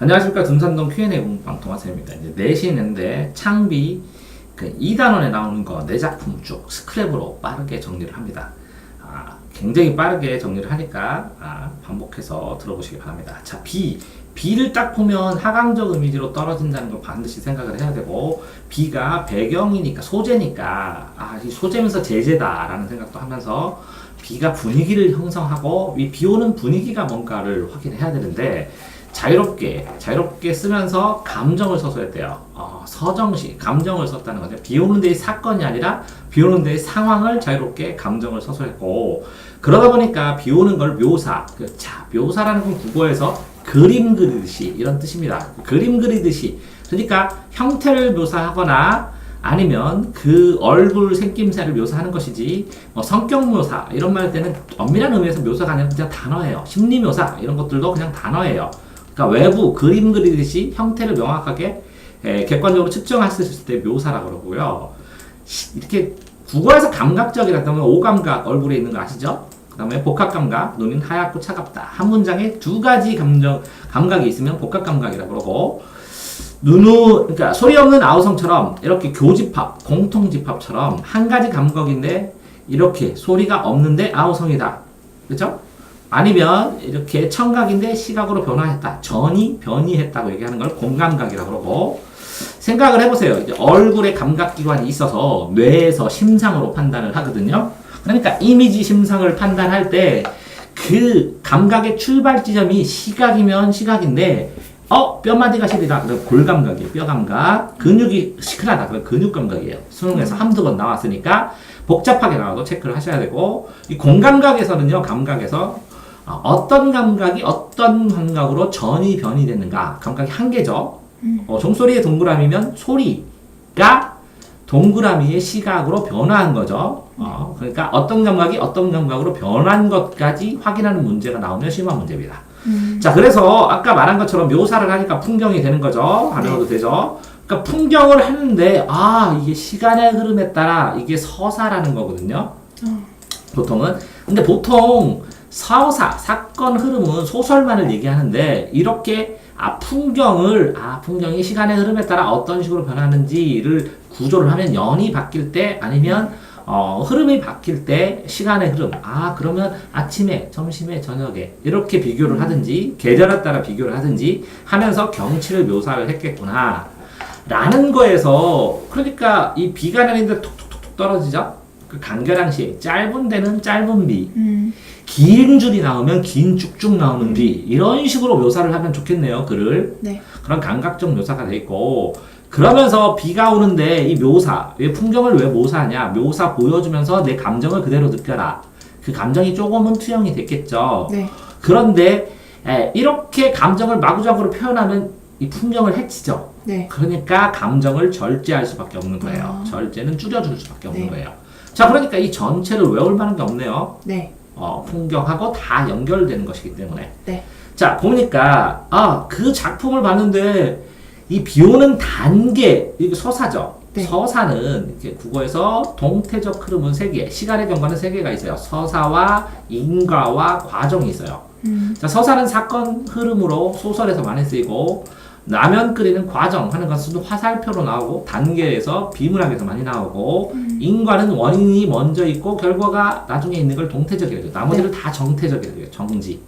안녕하십니까. 등산동 Q&A 공부방 동아쌤입니다. 이제 내신인데 창비 그 2단원에 나오는 거 내 작품 쭉 스크랩으로 빠르게 정리를 합니다. 굉장히 빠르게 정리를 하니까 반복해서 들어보시기 바랍니다. 자, B를 딱 보면 하강적 이미지로 떨어진다는 걸 반드시 생각을 해야 되고, B가 배경이니까, 소재니까, 이 소재면서 제재다라는 생각도 하면서 B가 분위기를 형성하고, 이 비 오는 분위기가 뭔가를 확인해야 되는데, 자유롭게 쓰면서 감정을 써서 했대요. 서정시, 감정을 썼다는 거죠. 비 오는 데의 사건이 아니라 비 오는 데의 상황을 자유롭게 감정을 써서 했고, 그러다 보니까 비 오는 걸 묘사라는 건 국어에서 그림 그리듯이 이런 뜻입니다. 그림 그리듯이. 그러니까 형태를 묘사하거나 아니면 그 얼굴 생김새를 묘사하는 것이지, 성격 묘사 이런 말 할 때는 엄밀한 의미에서 묘사가 아니라 그냥 단어예요. 심리 묘사 이런 것들도 그냥 단어예요. 그러니까 외부 그림 그리듯이 형태를 명확하게 객관적으로 측정할 수 있을 때 묘사라고 그러고요. 이렇게 국어에서 감각적이라고 하면 오감각 얼굴에 있는 거 아시죠? 그 다음에 복합감각, 눈은 하얗고 차갑다. 한 문장에 두 가지 감각이 있으면 복합감각이라고 그러고, 그러니까 소리 없는 아우성처럼 이렇게 교집합, 공통집합처럼 한 가지 감각인데 이렇게 소리가 없는데 아우성이다. 그렇죠? 아니면 이렇게 청각인데 시각으로 변화했다. 변이했다고 얘기하는 걸 공감각이라고 그러고, 생각을 해보세요. 이제 얼굴에 감각기관이 있어서 뇌에서 심상으로 판단을 하거든요. 그러니까 이미지 심상을 판단할 때 그 감각의 출발 지점이 시각이면 시각인데, 뼈마디가 시리다. 그럼 골감각이에요. 뼈감각. 근육이 시큰하다. 그럼 근육감각이에요. 수능에서 한두 번 나왔으니까 복잡하게 나와도 체크를 하셔야 되고, 이 공감각에서는요, 감각에서 어떤 감각이 어떤 감각으로 변이 됐는가. 감각이 한 개죠. 종소리의 동그라미면 소리가 동그라미의 시각으로 변화한 거죠. 그러니까 어떤 감각이 어떤 감각으로 변한 것까지 확인하는 문제가 나오면 심화 문제입니다. 자, 그래서 아까 말한 것처럼 묘사를 하니까 풍경이 되는 거죠. 안 해도 되죠. 그러니까 풍경을 하는데, 이게 시간의 흐름에 따라 이게 서사라는 거거든요. 보통은. 근데 보통 사건 흐름은 소설만을 얘기하는데, 이렇게 풍경이 시간의 흐름에 따라 어떤 식으로 변하는지를 구조를 하면 연이 바뀔 때, 아니면 흐름이 바뀔 때 시간의 흐름. 그러면 아침에, 점심에, 저녁에 이렇게 비교를 하든지 계절에 따라 비교를 하든지 하면서 경치를 묘사를 했겠구나 라는 거에서, 그러니까 이 비가 내리는데 톡톡톡 떨어지죠. 그 간결한 시, 짧은 데는 짧은 비, 긴 줄이 나오면 긴 쭉쭉 나오는 비, 이런 식으로 묘사를 하면 좋겠네요. 글을. 네. 그런 감각적 묘사가 돼 있고, 그러면서 비가 오는데 이 묘사, 풍경을 왜 묘사하냐? 묘사 보여주면서 내 감정을 그대로 느껴라. 그 감정이 조금은 투영이 됐겠죠. 네. 그런데 이렇게 감정을 마구잡이로 표현하면 이 풍경을 해치죠. 네. 그러니까 감정을 절제할 수밖에 없는 거예요. 절제는 줄여줄 수밖에 없는 거예요. 자, 그러니까 이 전체를 외울 만한 게 없네요. 네. 풍경하고 다 연결되는 것이기 때문에. 네. 자, 보니까 그 작품을 봤는데 이 비 오는 단계, 이게 서사죠. 네. 서사는 이렇게 국어에서 동태적 흐름은 3개, 시간의 경과는 3개가 있어요. 서사와 인과와 과정이 있어요. 자, 서사는 사건 흐름으로 소설에서 많이 쓰이고, 라면 끓이는 과정 하는 것은 화살표로 나오고, 단계에서 비문학에서 많이 나오고, 인과는 원인이 먼저 있고 결과가 나중에 있는 걸 동태적이라고 해요. 나머지를 다 정태적이라고 해요. 정지.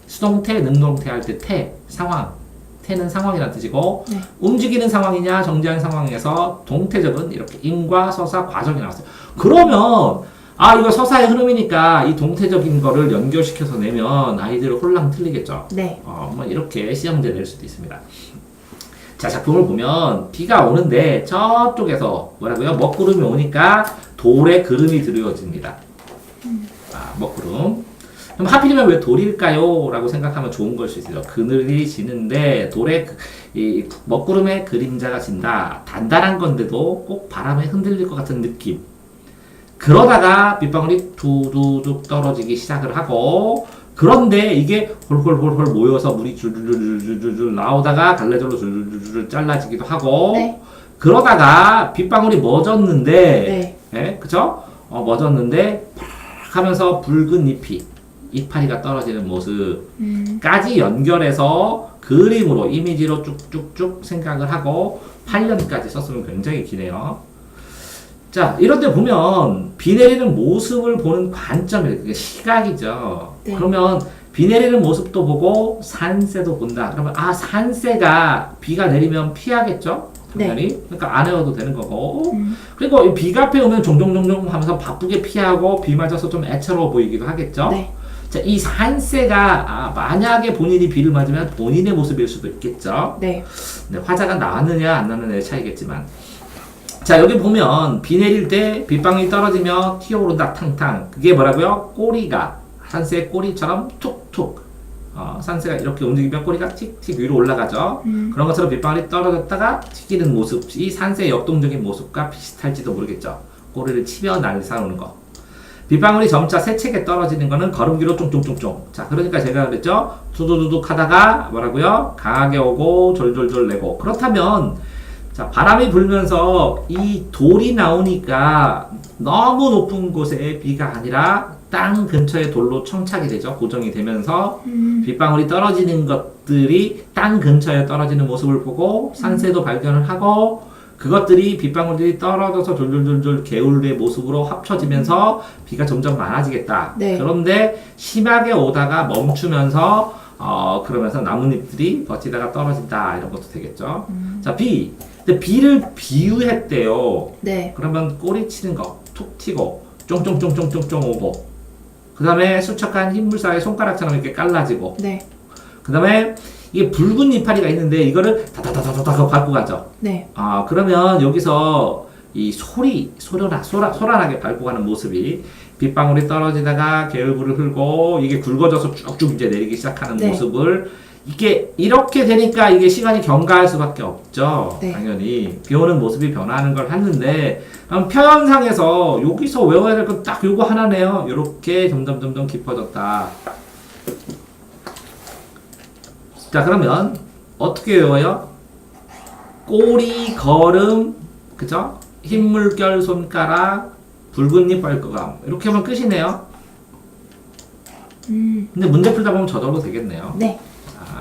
수동태, 능동태 할 때 상황. 태는 상황이라는 뜻이고, 움직이는 상황이냐 정지하는 상황에서 동태적은 이렇게 인과, 서사, 과정이 나왔어요. 그러면 이거 서사의 흐름이니까 이 동태적인 거를 연결시켜서 내면 아이들 홀랑 틀리겠죠. 네. 이렇게 시험제 낼 수도 있습니다. 자, 작품을 보면 비가 오는데 저쪽에서 뭐라고요? 먹구름이 오니까 돌에 그름이 드리워집니다. 먹구름. 그럼 하필이면 왜 돌일까요? 라고 생각하면 좋은 걸 수 있어요. 그늘이 지는데 돌에 이 먹구름에 그림자가 진다. 단단한 건데도 꼭 바람에 흔들릴 것 같은 느낌. 그러다가 빗방울이 두두둑 떨어지기 시작을 하고, 그런데 이게 홀홀홀홀 모여서 물이 줄줄줄줄줄 나오다가 갈래절로 줄줄줄 잘라지기도 하고, 네. 그러다가 빗방울이 멎었는데, 네. 그쵸? 멎었는데 팍 하면서 붉은 이파리가 떨어지는 모습까지 연결해서 그림으로 이미지로 쭉쭉쭉 생각을 하고 8년까지 썼으면 굉장히 기네요. 자, 이런 데 보면 비 내리는 모습을 보는 관점이 그게 시각이죠. 네. 그러면 비 내리는 모습도 보고 산세도 본다. 그러면 아, 산세가 비가 내리면 피하겠죠? 당연히. 그러니까 안 외워도 되는 거고. 그리고 이 비가 앞에 오면 종종종종 하면서 바쁘게 피하고 비 맞아서 좀 애처로워 보이기도 하겠죠? 네. 자, 이 산세가 만약에 본인이 비를 맞으면 본인의 모습일 수도 있겠죠? 네. 네, 화자가 나왔느냐 안 나왔느냐의 차이겠지만, 자, 여기 보면 비 내릴 때 빗방울이 떨어지며 튀어오른다 탕탕. 그게 뭐라고요? 꼬리가 산새의 꼬리처럼 툭툭. 산새가 이렇게 움직이면 꼬리가 틱틱 위로 올라가죠. 그런 것처럼 빗방울이 떨어졌다가 튀기는 모습이 산새의 역동적인 모습과 비슷할지도 모르겠죠. 꼬리를 치며 날사오는 거. 빗방울이 점차 세차게 떨어지는 거는 걸음기로 쫑쫑쫑쫑. 자, 그러니까 제가 그랬죠. 두두두둑 하다가 뭐라고요? 강하게 오고 졸졸졸 내고. 그렇다면 자, 바람이 불면서 이 돌이 나오니까 너무 높은 곳에 비가 아니라 땅 근처의 돌로 청착이 되죠. 고정이 되면서 빗방울이 떨어지는 것들이 땅 근처에 떨어지는 모습을 보고 산새도 발견을 하고 그것들이 빗방울들이 떨어져서 졸졸졸졸 개울의 모습으로 합쳐지면서 비가 점점 많아지겠다. 네. 그런데 심하게 오다가 멈추면서 그러면서 나뭇잎들이 버티다가 떨어진다. 이런 것도 되겠죠. 자, 비. 근데 비를 비유했대요. 네. 그러면 꼬리 치는 거, 툭 튀고, 쫑쫑쫑쫑쫑쫑 오고, 그 다음에 수척한 흰물 사이에 손가락처럼 이렇게 깔라지고, 네. 그 다음에 이게 붉은 이파리가 있는데 이거를 다다다다다다 밟고 가죠. 네. 그러면 여기서 이 소란하게 밟고 가는 모습이 빗방울이 떨어지다가 개울물을 흘고 이게 굵어져서 쭉쭉 이제 내리기 시작하는 네. 모습을 이게 이렇게 되니까 이게 시간이 경과할 수밖에 없죠. 네. 당연히 비 오는 모습이 변하는 걸 하는데 표현상에서 여기서 외워야 될 건 딱 요거 하나네요. 이렇게 점점 깊어졌다. 자, 그러면 어떻게 외워요? 꼬리, 걸음, 그죠? 흰물결 손가락, 붉은 잎 발거감. 이렇게 하면 끝이네요. 근데 문제 풀다 보면 저절로 되겠네요. 네.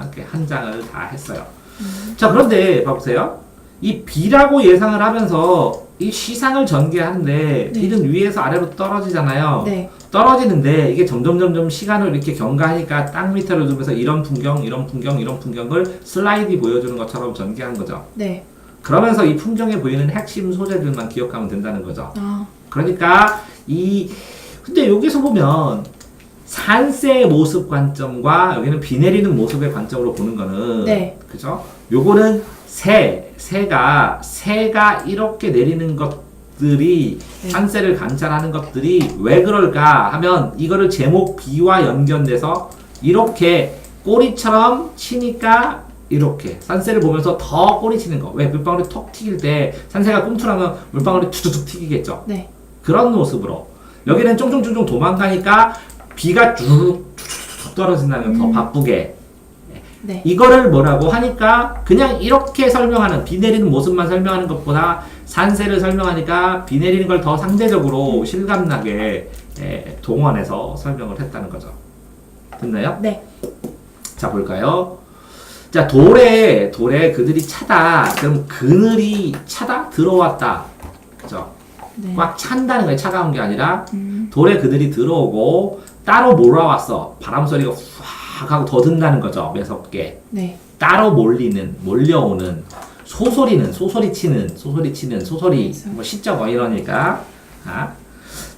이렇게 한 장을 다 했어요. 자, 그런데 봐보세요. 이 비라고 예상을 하면서 이 시상을 전개하는데 네. 비는 위에서 아래로 떨어지잖아요. 네. 떨어지는데 이게 점점 시간을 이렇게 경과하니까 땅 밑으로 두면서 이런 풍경을 슬라이드 보여주는 것처럼 전개한 거죠. 네. 그러면서 이 풍경에 보이는 핵심 소재들만 기억하면 된다는 거죠. 아. 그러니까 근데 여기서 보면 산새의 모습 관점과 여기는 비 내리는 모습의 관점으로 보는 거는 네. 그죠? 요거는 새가 이렇게 내리는 것들이 네. 산새를 관찰하는 것들이 왜 그럴까 하면 이거를 제목 비와 연결돼서 이렇게 꼬리처럼 치니까 이렇게 산새를 보면서 더 꼬리 치는 거. 왜 물방울이 톡 튀길 때 산새가 꿈틀하면 물방울이 툭툭툭 튀기겠죠. 네. 그런 모습으로 여기는 쫑쫑쫑쫑 도망가니까 비가 쭉 떨어진다면 더 바쁘게 네. 이거를 뭐라고 하니까 그냥 이렇게 설명하는 비 내리는 모습만 설명하는 것보다 산새를 설명하니까 비 내리는 걸 더 상대적으로 실감나게 동원해서 설명을 했다는 거죠. 됐나요? 네. 자, 볼까요? 자, 돌에 그들이 차다. 그럼 그늘이 차다? 들어왔다. 그죠? 네. 꽉 찬다는 거예요. 차가운 게 아니라 돌에 그들이 들어오고 따로 몰아왔어. 바람 소리가 확 하고 더 든다는 거죠. 매섭게. 네. 따로 몰려오는 소소리치는 뭐 시적 이러니까.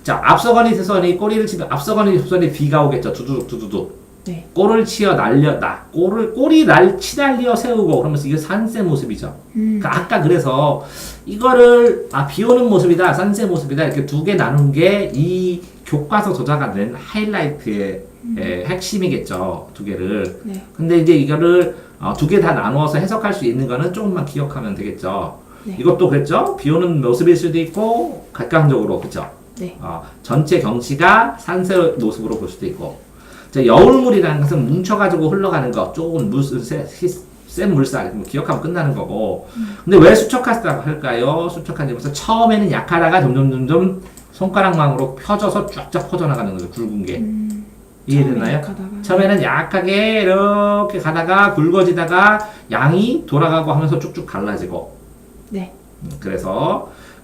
자, 앞서거니 뒤서거니 꼬리를 치면 앞서거니 뒤서거니 비가 오겠죠. 두두둑. 네. 꼬를 치어 날렸다. 꼬리 치날려 세우고 그러면서 이게 산새 모습이죠. 그러니까 아까 그래서 이거를 비 오는 모습이다, 산새 모습이다 이렇게 두 개 나눈 게 이 교과서 저자가 낸 하이라이트의 핵심이겠죠. 두 개를. 네. 근데 이제 이거를 두 개 다 나누어서 해석할 수 있는 거는 조금만 기억하면 되겠죠. 네. 이것도 그랬죠. 비 오는 모습일 수도 있고 객관적으로 그렇죠. 네. 전체 경치가 산새 모습으로 볼 수도 있고. 자, 여울물이라는 것은 뭉쳐가지고 흘러가는 거, 조금 센 물살, 기억하면 끝나는 거고. 근데 왜 수척하다고 할까요? 수척한 점에서 처음에는 약하다가 점점 손가락망으로 펴져서 쫙쫙 퍼져나가는 거죠, 굵은 게. 이해됐나요? 가다가. 처음에는 약하게 이렇게 가다가 굵어지다가 양이 돌아가고 하면서 쭉쭉 갈라지고. 네.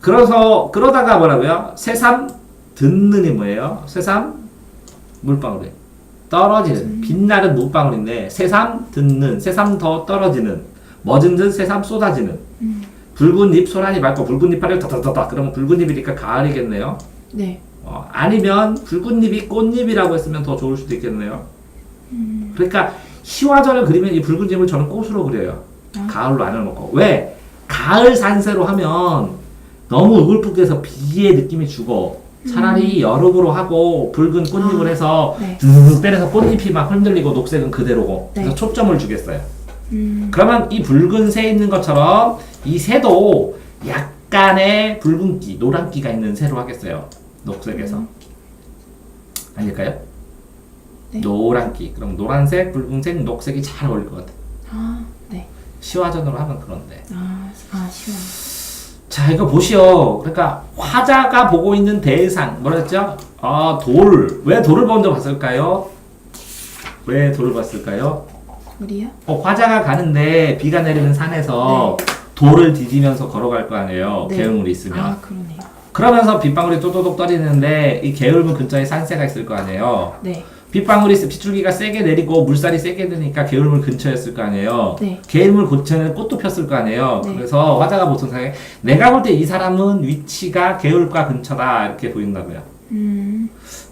그러다가 뭐라고요? 새삼 듣는이 뭐예요? 새삼 물방울이 떨어지는 빛나는 물방울인데 새삼 듣는 새삼 더 떨어지는 멎은 듯 새삼 쏟아지는 붉은 잎 소란이 맑고 붉은 잎파리 다다다다 그러면 붉은 잎이니까 가을이겠네요. 네. 아니면 붉은 잎이 꽃잎이라고 했으면 더 좋을 수도 있겠네요. 그러니까 시화전을 그리면 이 붉은 잎을 저는 꽃으로 그려요. 가을로 안 해놓고. 왜? 가을 산세로 하면 너무 우글프게서 비의 느낌이 주고 차라리 여름으로 하고 붉은 꽃잎을 해서 네. 드르륵 때려서 꽃잎이 막 흔들리고 녹색은 그대로고 네. 그래서 초점을 주겠어요. 그러면 이 붉은 새 있는 것처럼 이 새도 약간의 붉은기, 노란기가 있는 새로 하겠어요. 녹색에서. 아닐까요? 네. 노란기. 그럼 노란색, 붉은색, 녹색이 잘 어울릴 것 같아요. 네. 시화전으로 하면 그런데. 시원. 자, 이거 보시오. 그러니까 화자가 보고 있는 대상 뭐라 했죠? 돌. 왜 돌을 먼저 봤을까요? 왜 돌을 봤을까요? 우리요? 화자가 가는데 비가 내리는 산에서 돌을 디디면서 걸어갈 거 아니에요. 네. 개울물이 있으면. 그러네요. 그러면서 빗방울이 또또독 떨어지는데 이 개울물 근처에 산새가 있을 거 아니에요. 네. 빗줄기가 세게 내리고 물살이 세게 드니까 개울물 근처였을 거 아니에요. 네. 개울물 근처에는 꽃도 폈을 거 아니에요. 네. 그래서 화자가 보통 생각해 내가 볼 때 이 사람은 위치가 개울가 근처다 이렇게 보인다고요.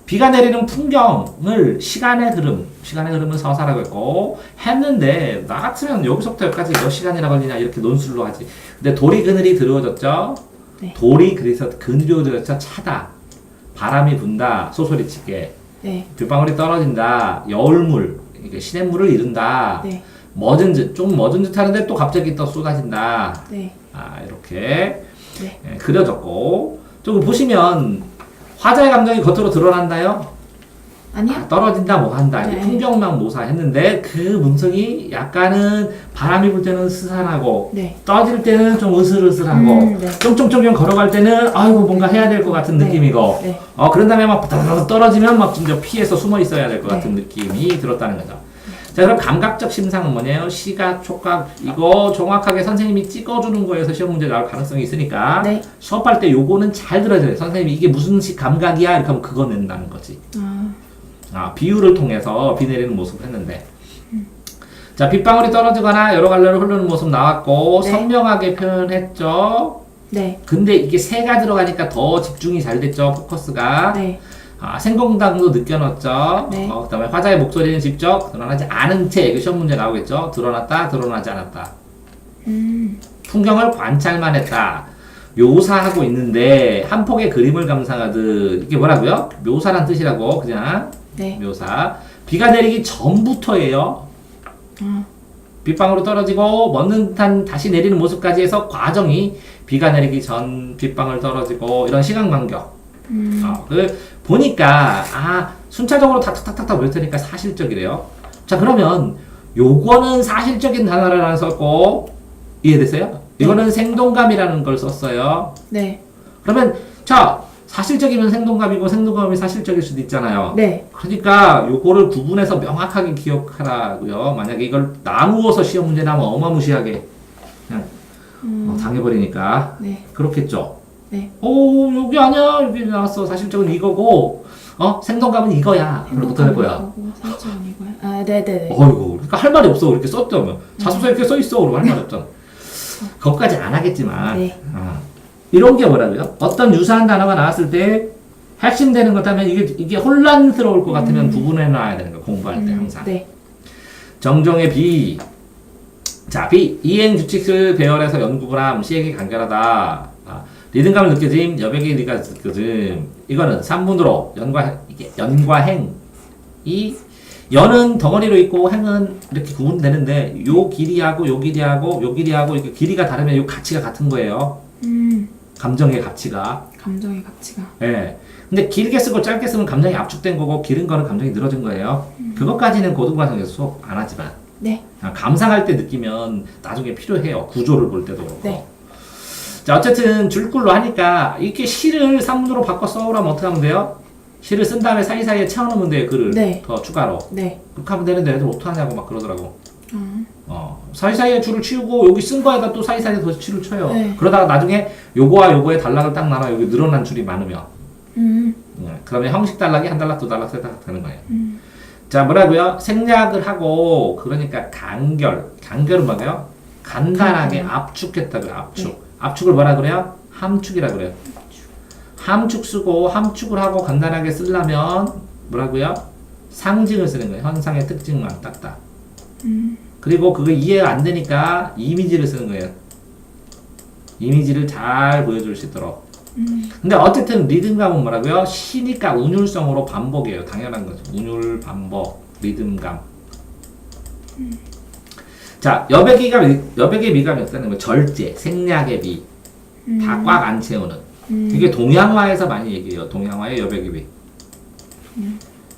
비가 내리는 풍경을 시간의 흐름을 서사라고 했고 했는데 나 같으면 여기서부터 여기까지 몇 시간이나 걸리냐 이렇게 논술로 하지. 근데 돌이 그늘이 드러워졌죠. 네. 돌이 그래서 그늘이 드러워졌죠. 차다. 바람이 분다. 소소리치게. 네. 빗방울이 떨어진다. 여울물, 이게 시냇물을 이룬다. 네. 좀 멎은 듯 하는데 또 갑자기 또 쏟아진다. 네. 이렇게 네. 그려졌고. 좀 보시면 화자의 감정이 겉으로 드러난다요? 아니요? 떨어진다 뭐 한다. 네. 풍경만 모사했는데 그 문성이 약간은 바람이 불 때는 스산하고 네. 떠질 때는 좀 으슬으슬하고 네. 쫑쫑쫑쫑 걸어갈 때는 아이고 뭔가 해야 될 것 같은 네. 느낌이고 네. 그런 다음에 막 다다다다 떨어지면 막 진짜 피해서 숨어 있어야 될 것 네. 같은 느낌이 들었다는 거죠. 자, 그럼 감각적 심상은 뭐냐요? 시각, 촉각 이거 정확하게 선생님이 찍어주는 거에서 시험 문제 나올 가능성이 있으니까 네. 수업할 때 요거는 잘 들어야 돼요. 선생님이 이게 무슨 감각이야? 이렇게 하면 그거 낸다는 거지. 비유를 통해서 비 내리는 모습을 했는데 자, 빗방울이 떨어지거나 여러 갈래로 흐르는 모습 나왔고 네. 선명하게 표현했죠. 네. 근데 이게 새가 들어가니까 더 집중이 잘 됐죠. 포커스가. 네. 생공당도 느껴넣었죠. 네. 그 다음에 화자의 목소리는 직접 드러나지 않은 채, 이거 시험 문제 나오겠죠. 드러났다, 드러나지 않았다. 풍경을 관찰만 했다. 묘사하고 있는데 한 폭의 그림을 감상하듯 이게 뭐라고요? 묘사란 뜻이라고 그냥 네. 묘사. 비가 내리기 전부터예요. 빗방울이 떨어지고 멎는 듯한 다시 내리는 모습까지 해서 과정이 비가 내리기 전 빗방울 떨어지고 이런 시간 간격. 보니까 순차적으로 탁탁탁탁 외우니까 사실적이래요. 자, 그러면 요거는 사실적인 단어를 썼고 이해됐어요? 이거는 생동감이라는 걸 썼어요. 네. 그러면 자, 사실적이면 생동감이고 생동감이 사실적일 수도 있잖아요. 네. 그러니까 요거를 구분해서 명확하게 기억하라고요. 만약에 이걸 나누어서 시험 문제 나면 어마무시하게 그냥 당해버리니까 네. 그렇겠죠. 네. 여기 아니야. 여기 나왔어. 사실적은 이거고, 생동감은 이거야. 그럼 어떻게 할 거야? 사실적은 이거야. 네네네. 어이구, 그러니까 할 말이 없어. 이렇게 썼다면. 자소서 이렇게 써있어. 그러고 할 말이 없잖아. 그것까지 안 하겠지만, 네. 이런 게 뭐라고요? 어떤 유사한 단어가 나왔을 때, 핵심되는 것다면 이게 혼란스러울 것 같으면 구분해 놔야 되는 거야. 공부할 때 항상. 네. 정정의 비. 자, 비. 이행 규칙을 배열해서 연구구람, 시행이 간결하다. 리듬감을 느껴짐, 여백의 리가 느껴짐. 이거는 3분으로 연과 행. 이 연은 덩어리로 있고 행은 이렇게 구분되는데 요 길이하고 요 길이하고 요 길이하고 이렇게 길이가 다르면 요 가치가 같은 거예요. 감정의 가치가. 감정의 가치가. 예. 근데 길게 쓰고 짧게 쓰면 감정이 압축된 거고 길은 거는 감정이 늘어진 거예요. 그것까지는 고등과정에서 수업 안 하지만. 네. 감상할 때 느끼면 나중에 필요해요. 구조를 볼 때도 그렇고. 네. 자, 어쨌든 줄글로 하니까 이렇게 시를 산문으로 바꿔 써오라면 어떻게 하면 돼요? 시를 쓴 다음에 사이사이에 채워놓으면 돼요. 글을 네. 더 추가로. 네. 그렇게 하면 되는데 애들 어떡하냐고 막 그러더라고. 어. 사이사이에 줄을 치우고 여기 쓴 거에다 또 사이사이에 더 줄을 쳐요. 네. 그러다가 나중에 요거와 요거의 단락을 딱 나눠 여기 늘어난 줄이 많으면 그러면 형식 단락이 한 단락 두 단락 세 단락 되는 거예요. 자 뭐라고요? 생략을 하고 그러니까 간결은 뭐예요? 간단하게 압축했다고요. 압축. 네. 압축을 뭐라 그래요? 함축이라 그래요. 함축 쓰고 함축을 하고 간단하게 쓰려면 뭐라고요? 상징을 쓰는 거예요. 현상의 특징만 딱딱. 그리고 그거 이해가 안 되니까 이미지를 쓰는 거예요. 이미지를 잘 보여줄 수 있도록. 근데 어쨌든 리듬감은 뭐라고요? 시니까 운율성으로 반복이에요. 당연한 거죠. 운율, 반복, 리듬감. 자, 여백의 미감이 없다는 거 절제, 생략의 미. 다 꽉 안 채우는. 이게 동양화에서 많이 얘기해요. 동양화의 여백의 미.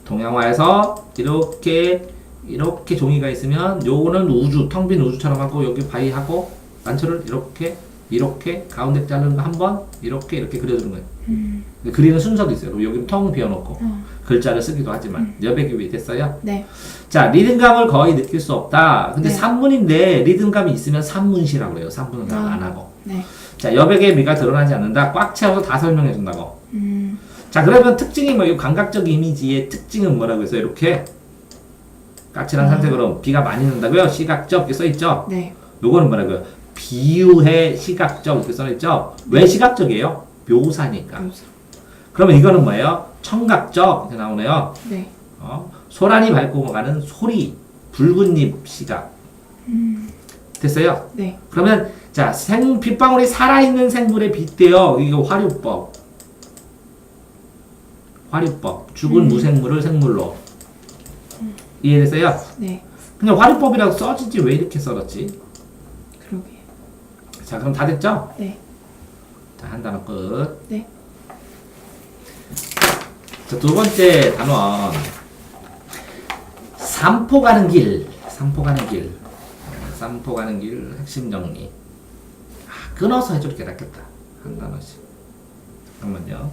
동양화에서 이렇게 종이가 있으면 요거는 우주, 텅 빈 우주처럼 하고 여기 바위하고 난초를 이렇게 가운데 자르는 거 한 번 이렇게 그려주는 거예요. 그리는 순서도 있어요. 그럼 여기는 텅 비워놓고 글자를 쓰기도 하지만 여백의 미 됐어요? 네. 자 리듬감을 거의 느낄 수 없다. 근데 네. 산문인데 리듬감이 있으면 산문시라고 그래요. 산문은 안 하고. 네. 자 여백의 미가 드러나지 않는다. 꽉 채워서 다 설명해 준다고. 자 그러면 특징이 뭐 이 감각적 이미지의 특징은 뭐라고 해서 이렇게 까칠한 산색으로 비가 많이 난다고요. 시각적 이렇게 써있죠. 네. 요거는 뭐라고요? 비유해 시각적 이렇게 써있죠. 왜 시각적이에요? 묘사니까. 묘사. 그러면 이거는 뭐예요? 청각적 이렇게 나오네요. 네. 소란이 밟고 가는 소리, 붉은 잎 시각. 됐어요? 네. 그러면 자 빗방울이 살아있는 생물에 빗대요. 이거 화류법. 죽은 무생물을 생물로. 이해됐어요? 네. 그냥 화류법이라고 써지지 왜 이렇게 써졌지? 그러게요. 자 그럼 다 됐죠? 네. 자 한 단어 끝. 네. 자 두 번째 단원 삼포 가는 길. 삼포 가는 길 핵심 정리. 끊어서 해줄 게 낫겠다. 한 단어씩. 잠깐만요.